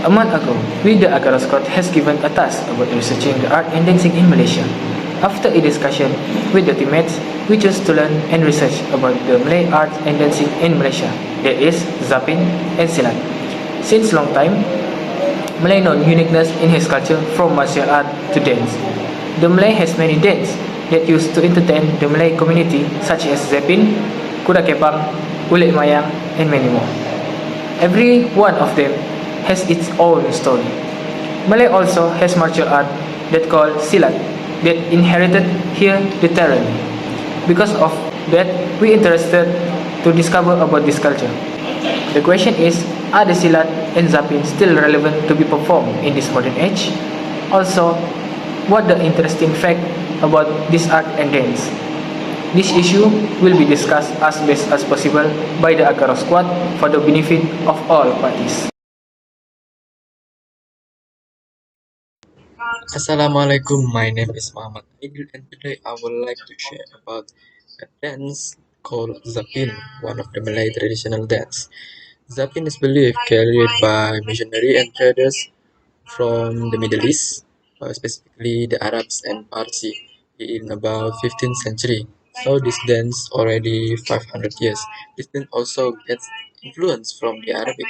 A month ago, we the Agaro Squad has given a task about researching the art and dancing in Malaysia. After a discussion with the teammates, we chose to learn and research about the Malay art and dancing in Malaysia, that is, Zapin and Silat. Since long time, Malay known uniqueness in his culture from martial art to dance. The Malay has many dance that used to entertain the Malay community such as Zapin, Kuda Kepang, Ulit Mayang, and many more. Every one of them has its own story. Malay also has martial art that called Silat that inherited here literally. Because of that, we interested to discover about this culture. The question is, are the Silat and Zapin still relevant to be performed in this modern age? Also, what the interesting fact about this art and dance? This issue will be discussed as best as possible by the Agaro Squad for the benefit of all parties. Assalamualaikum, my name is Muhammad Aidil and today I would like to share about a dance called Zapin, one of the Malay traditional dance. Zapin is believed carried by missionary and traders from the Middle East, specifically the Arabs and Parsi, in about 15th century. So this dance already 500 years. This dance also gets influence from the Arabic.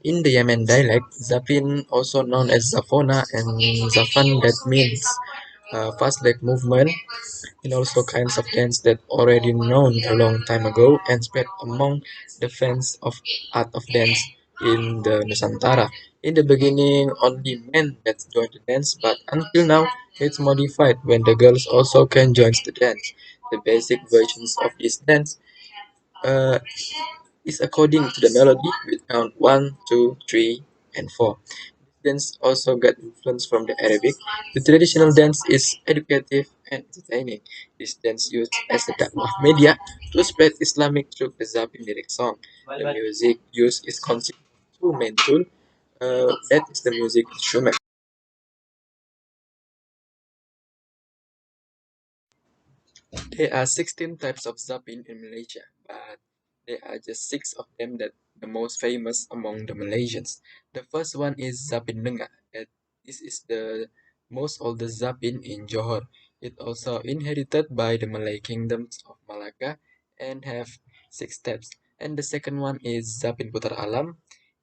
In the Yemen dialect, Zapin, also known as Zafona and Zafan, that means fast leg movement, and also kinds of dance that already known a long time ago and spread among the fans of art of dance in the Nusantara. In the beginning, only men that joined the dance, but until now, it's modified when the girls also can join the dance. The basic versions of this dance uh, is according to the melody with count 1, 2, 3, and 4. Dance also got influence from the Arabic. The traditional dance is educative and entertaining. This dance used as a dakwah media to spread Islamic through the Zabi lyric song. The music used is consisting of two main tools. That is the music instrument. There are 16 types of zapin in Malaysia, but there are just 6 of them that the most famous among the Malaysians. The first one is zapin Nengah. This is the most oldest zapin in Johor. It also inherited by the Malay kingdoms of Malacca and have 6 steps. And the second one is zapin Putar Alam.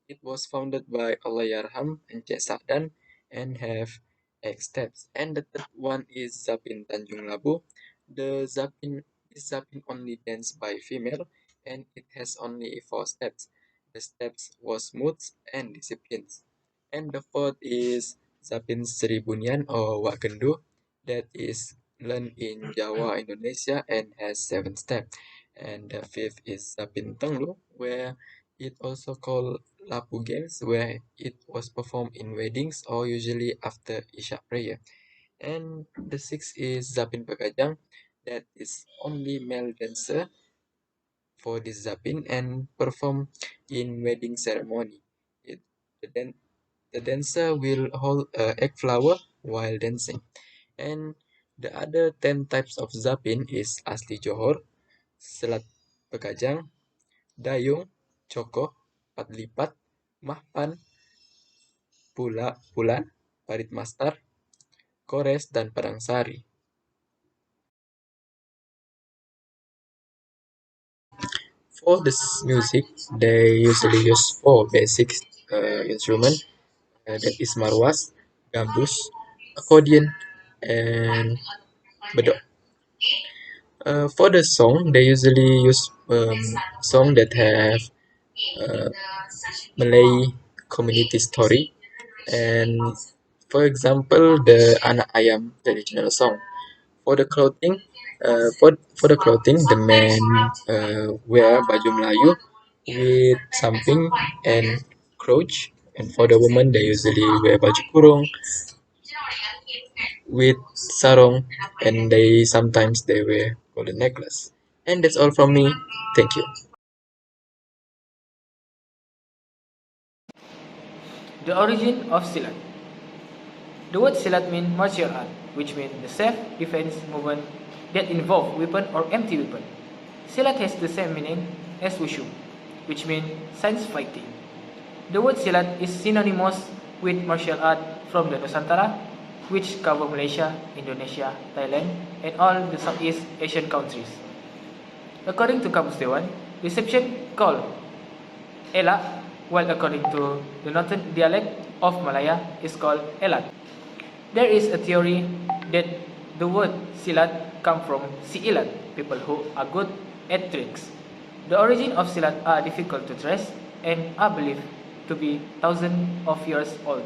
It was founded by Allahyarham and Cik Sa'dan and have 8 steps. And the third one is zapin Tanjung Labu. The zapin is zapin only danced by female and it has only 4 steps. The steps was smooth and disciplined. And the fourth is zapin Seribunian or Wakendu that is learned in Jawa, Indonesia and has 7 steps. And the fifth is zapin Tenglu where it also called Lapu Games where it was performed in weddings or usually after Isha prayer. And the sixth is Zapin Pekajang, that is only male dancer for this Zapin and perform in wedding ceremony. It, the, dan- the dancer will hold a egg flower while dancing. And the other 10 types of Zapin is Asli Johor, Selat Pekajang, Dayung, Coko, Patlipat, Mahpan, Pulan, Parit Mastar, Kores, dan Padang Sari. For this music, they usually use 4 basic instruments, that is marwas, gambus, accordion, and bedok. For the song, they usually use song that have uh, Malay community story, and for example, the Anak Ayam traditional song. For the clothing, for the clothing, the men wear baju Melayu with samping and crouch, and for the women they usually wear baju kurung with sarong, and they sometimes they wear golden necklace. And that's all from me. Thank you. The origin of Silat. The word Silat means martial art, which means the self-defense movement that involve weapon or empty weapon. Silat has the same meaning as Wushu, which means science fighting. The word silat is synonymous with martial art from the Nusantara, which cover Malaysia, Indonesia, Thailand, and all the Southeast Asian countries. According to Kamus Dewan, reception called elak, while according to the northern dialect of Malaya is called elat. There is a theory that the word silat come from siilat, people who are good at tricks. The origin of silat are difficult to trace and are believed to be thousands of years old.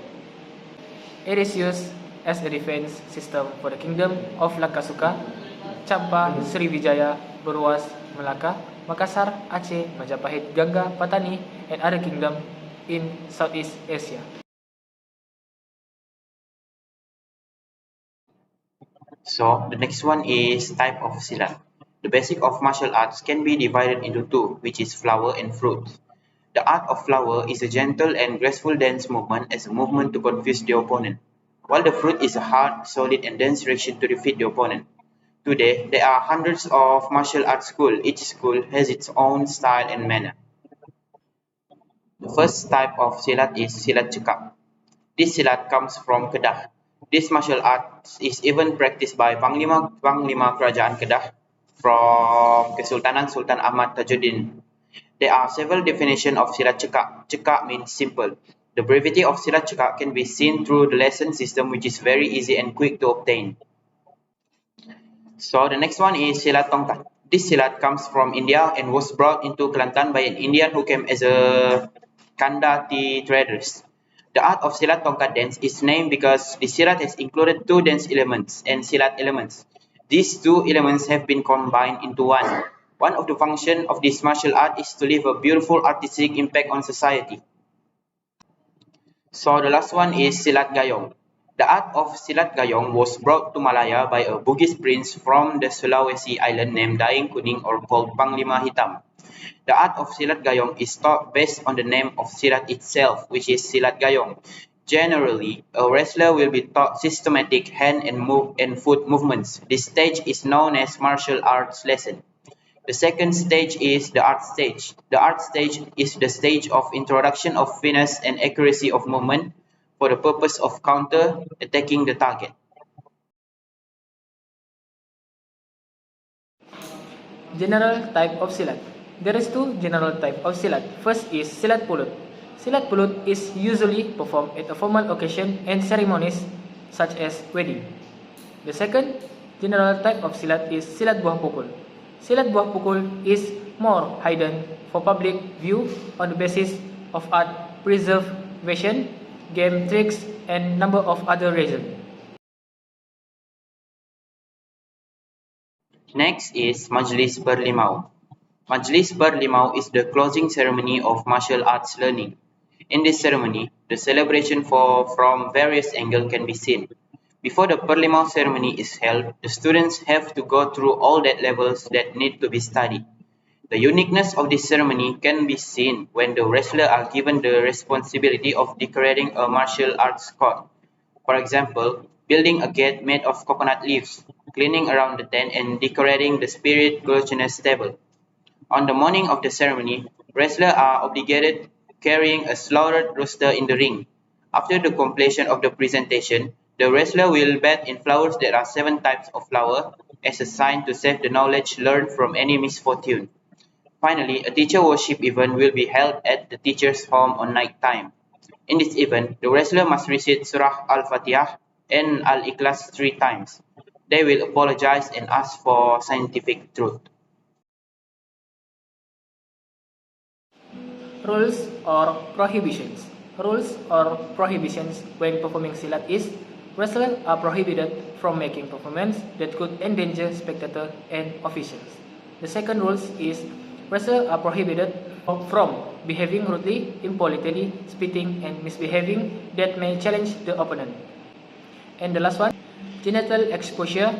It is used as a defense system for the kingdom of Lakasuka, Champa, Sriwijaya, Berwas, Melaka, Makassar, Aceh, Majapahit, Gangga, Patani, and other kingdoms in Southeast Asia. So the next one is type of silat. The basic of martial arts can be divided into two, which is flower and fruit. The art of flower is a gentle and graceful dance movement as a movement to confuse the opponent, while the fruit is a hard, solid and dense reaction to defeat the opponent. Today, there are hundreds of martial arts schools. Each school has its own style and manner. The first type of silat is silat cekak. This silat comes from Kedah. This martial art is even practiced by Panglima Kerajaan Kedah from Kesultanan Sultan Ahmad Tajuddin. There are several definitions of silat cekak. Cekak means simple. The brevity of silat cekak can be seen through the lesson system, which is very easy and quick to obtain. So the next one is silat tongkat. This silat comes from India and was brought into Kelantan by an Indian who came as a Kanda tea traders. The art of silat tongkat dance is named because the silat has included two dance elements and silat elements. These two elements have been combined into one. One of the functions of this martial art is to leave a beautiful artistic impact on society. So the last one is silat gayong. The art of silat gayong was brought to Malaya by a Bugis prince from the Sulawesi island named Daing Kuning or called Panglima Hitam. The art of silat gayong is taught based on the name of silat itself, which is silat gayong. Generally, a wrestler will be taught systematic hand and foot movements. This stage is known as martial arts lesson. The second stage is the art stage. The art stage is the stage of introduction of finesse and accuracy of movement for the purpose of counter attacking the target. General type of silat. There is two general type of silat. First is silat pulut. Silat pulut is usually performed at a formal occasion and ceremonies such as wedding. The second general type of silat is silat buah pukul. Silat buah pukul is more hidden for public view on the basis of art preservation, game tricks, and number of other reasons. Next is Majlis Berlimau. Majlis Berlimau is the closing ceremony of martial arts learning. In this ceremony, the celebration from various angles can be seen. Before the Berlimau ceremony is held, the students have to go through all that levels that need to be studied. The uniqueness of this ceremony can be seen when the wrestlers are given the responsibility of decorating a martial arts court. For example, building a gate made of coconut leaves, cleaning around the tent, and decorating the spirit collectioner's table. On the morning of the ceremony, wrestlers are obligated carrying a slaughtered rooster in the ring. After the completion of the presentation, the wrestler will bathe in flowers. There are 7 types of flower as a sign to save the knowledge learned from any misfortune. Finally, a teacher worship event will be held at the teacher's home on night time. In this event, the wrestler must recite Surah Al-Fatihah and Al-Ikhlas 3 times. They will apologize and ask for scientific truth. Rules or prohibitions. Rules or prohibitions when performing silat is wrestlers are prohibited from making performance that could endanger spectators and officials. The second rule is wrestlers are prohibited from behaving rudely, impolitely, spitting, and misbehaving that may challenge the opponent. And the last one, genital exposure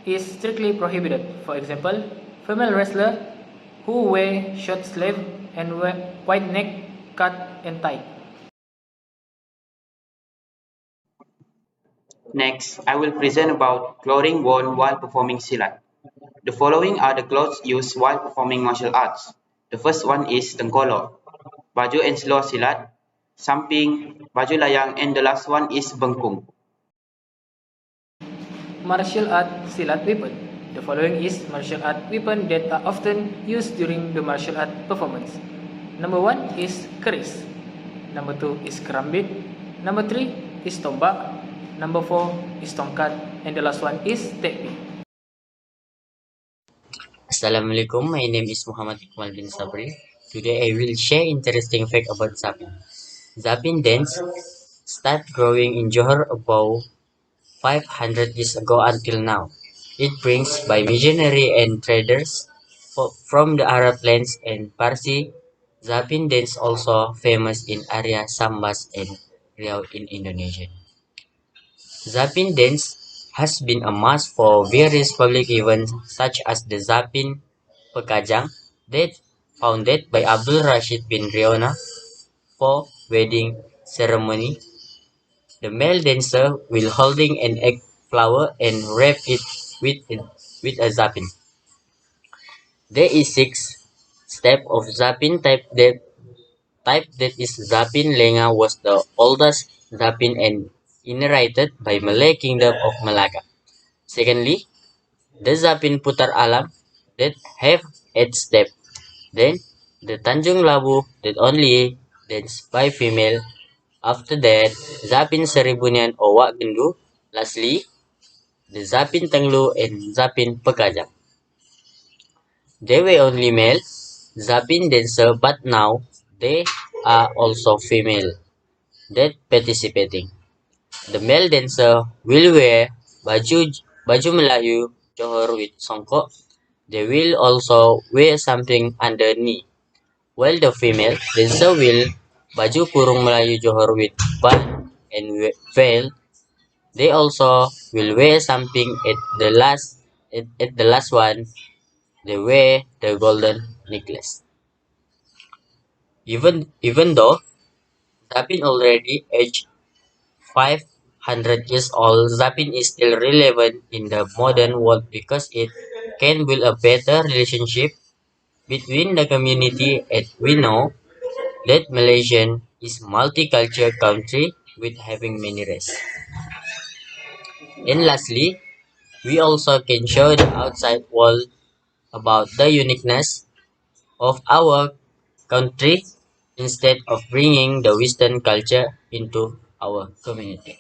is strictly prohibited. For example, female wrestlers who wear short sleeve and wide neck cut and tight. Next, I will present about clothing worn while performing silat. The following are the clothes used while performing martial arts. The first one is tengkolok. Baju and seluar silat. samping, baju layang, and the last one is bengkung. Martial art silat weapon. The following is martial art weapon that are often used during the martial art performance. Number 1 is keris. Number 2 is kerambit. Number 3 is tombak. Number 4 is tongkat. And the last one is tekbir. Assalamualaikum, my name is Muhammad Iqbal bin Sabri. Today I will share interesting fact about Zapin. Zapin dance start growing in Johor about 500 years ago until now. It brings by missionary and traders from the Arab lands and Parsi. Zapin dance also famous in area Sambas and Riau in Indonesia. Zapin dance has been a must for various public events such as the Zapin Pekajang that founded by Abdul Rashid bin Riona for wedding ceremony. The male dancer will holding an egg flower and wrap it with a zapin. There is six step of zapin type that is zapin lenga was the oldest zapin and inherited by Malay Kingdom of Malacca. Secondly, the zapin putar alam that have 8 step. Then the Tanjung Labu that only dance by female. After that, Zapin Seribunian or Wak Gendu. Lastly, the Zapin Tenglu and Zapin Pekajang. They were only male Zapin dancer, but now they are also female that participating. The male dancer will wear baju Melayu Johor with songkok. They will also wear something underneath. While the female dancer will baju kurung Melayu Johor with band and veil. They also will wear something at the last one. They wear the golden necklace. Even though Zapin already aged 500 years old, Zapin is still relevant in the modern world because it can build a better relationship between the community, and we know that Malaysia is multicultural country with having many races. And lastly, we also can show the outside world about the uniqueness of our country instead of bringing the Western culture into our community.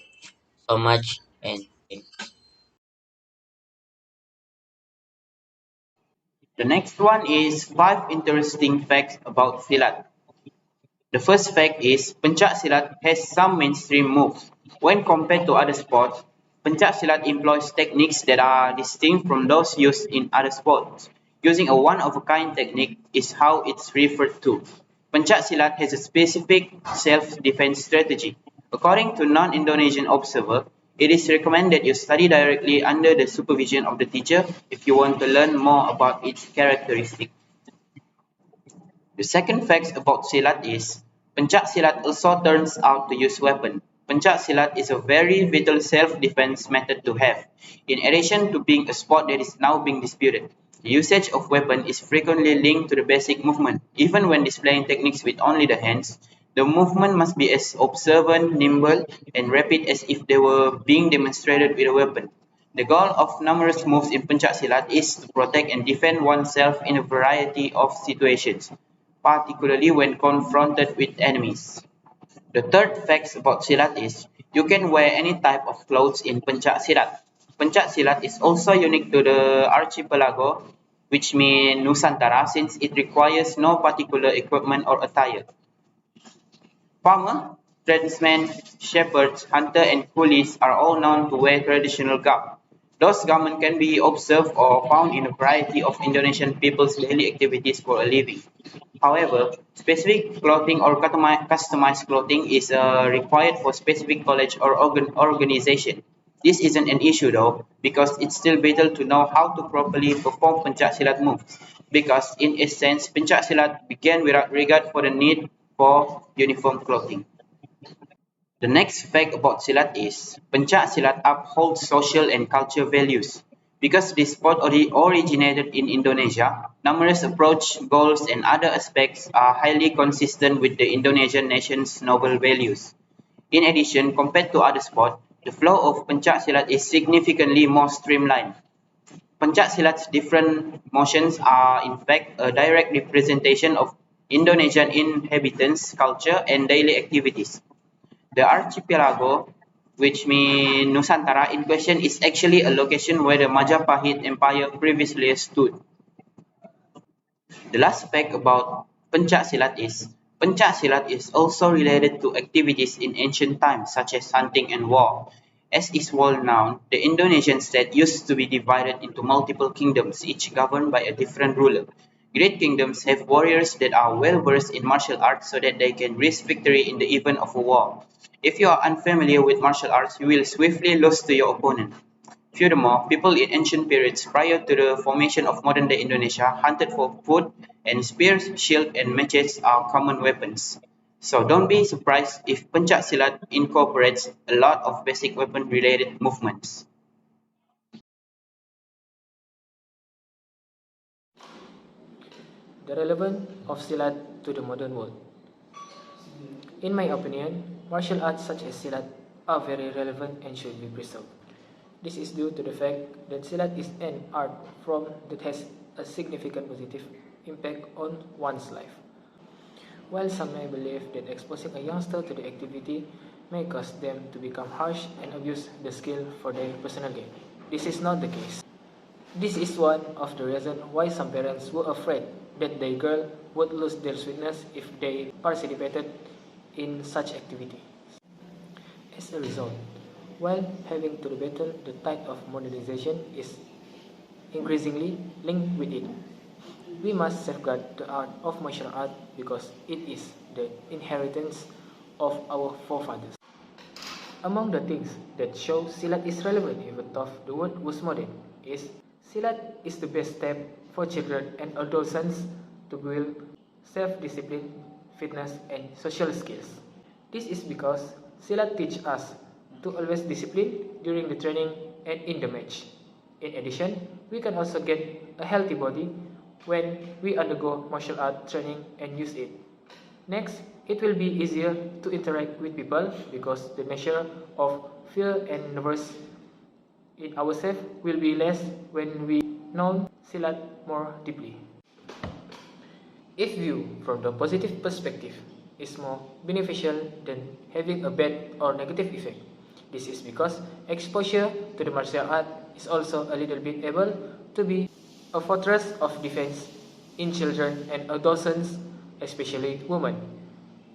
So much and thank you. The next one is 5 interesting facts about silat. The first fact is pencak silat has some mainstream moves. When compared to other sports, pencak silat employs techniques that are distinct from those used in other sports. Using a one-of-a-kind technique is how it's referred to. Pencak silat has a specific self-defense strategy. According to non-Indonesian observer, it is recommended you study directly under the supervision of the teacher if you want to learn more about its characteristics. The second fact about silat is, pencak silat also turns out to use weapon. Pencak silat is a very vital self-defense method to have. In addition to being a sport that is now being disputed, the usage of weapon is frequently linked to the basic movement. Even when displaying techniques with only the hands, the movement must be as observant, nimble, and rapid as if they were being demonstrated with a weapon. The goal of numerous moves in pencak silat is to protect and defend oneself in a variety of situations, particularly when confronted with enemies. The third fact about silat is you can wear any type of clothes in pencak silat. Pencak silat is also unique to the archipelago, which means Nusantara, since it requires no particular equipment or attire. Farmer, tradesmen, shepherds, hunters, and coolies are all known to wear traditional garb. Those garments can be observed or found in a variety of Indonesian people's daily activities for a living. However, specific clothing or customized clothing is required for specific college or organization. This isn't an issue though, because it's still vital to know how to properly perform pencak silat moves. Because in essence, pencak silat began without regard for the need for uniform clothing. The next fact about silat is pencak silat upholds social and cultural values. Because this sport originated in Indonesia, numerous approach, goals, and other aspects are highly consistent with the Indonesian nation's noble values. In addition, compared to other sports, the flow of pencak silat is significantly more streamlined. Pencak silat's different motions are in fact a direct representation of Indonesian inhabitants' culture and daily activities. The archipelago, which means Nusantara in question, is actually a location where the Majapahit Empire previously stood. The last fact about Pencak Silat is also related to activities in ancient times such as hunting and war. As is well known, the Indonesian state used to be divided into multiple kingdoms, each governed by a different ruler. Great kingdoms have warriors that are well versed in martial arts so that they can risk victory in the event of a war. If you are unfamiliar with martial arts, you will swiftly lose to your opponent. Furthermore, people in ancient periods prior to the formation of modern-day Indonesia hunted for food, and spears, shields, and machetes are common weapons. So don't be surprised if Pencak Silat incorporates a lot of basic weapon-related movements. The relevance of Silat to the modern world. In my opinion, martial arts such as Silat are very relevant and should be preserved. This is due to the fact that Silat is an art form that has a significant positive impact on one's life. While some may believe that exposing a youngster to the activity may cause them to become harsh and abuse the skill for their personal gain, this is not the case. This is one of the reasons why some parents were afraid that their girl would lose their sweetness if they participated in such activity. As a result, while having to battle the tide of modernization is increasingly linked with it, we must safeguard the art of martial art because it is the inheritance of our forefathers. Among the things that show Silat is relevant even though the world was modern is Silat is the best step for children and adolescents to build self-discipline, fitness, and social skills. This is because Silat teaches us to always discipline during the training and in the match. In addition, we can also get a healthy body when we undergo martial art training and use it. Next, it will be easier to interact with people because the nature of fear and nervous in ourselves will be less when we know Silat more deeply. If viewed from the positive perspective, is more beneficial than having a bad or negative effect. This is because exposure to the martial art is also a little bit able to be a fortress of defense in children and adolescents, especially women.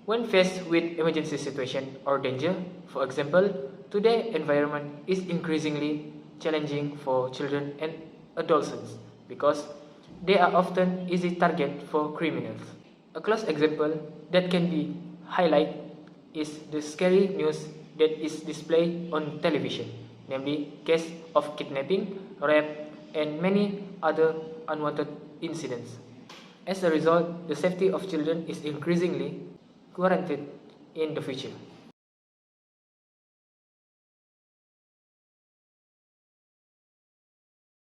When faced with emergency situation or danger, for example, today's environment is increasingly challenging for children and adolescents because they are often easy target for criminals. A close example that can be highlighted is the scary news that is displayed on television, namely case of kidnapping, rape, and many other unwanted incidents. As a result, the safety of children is increasingly guaranteed in the future.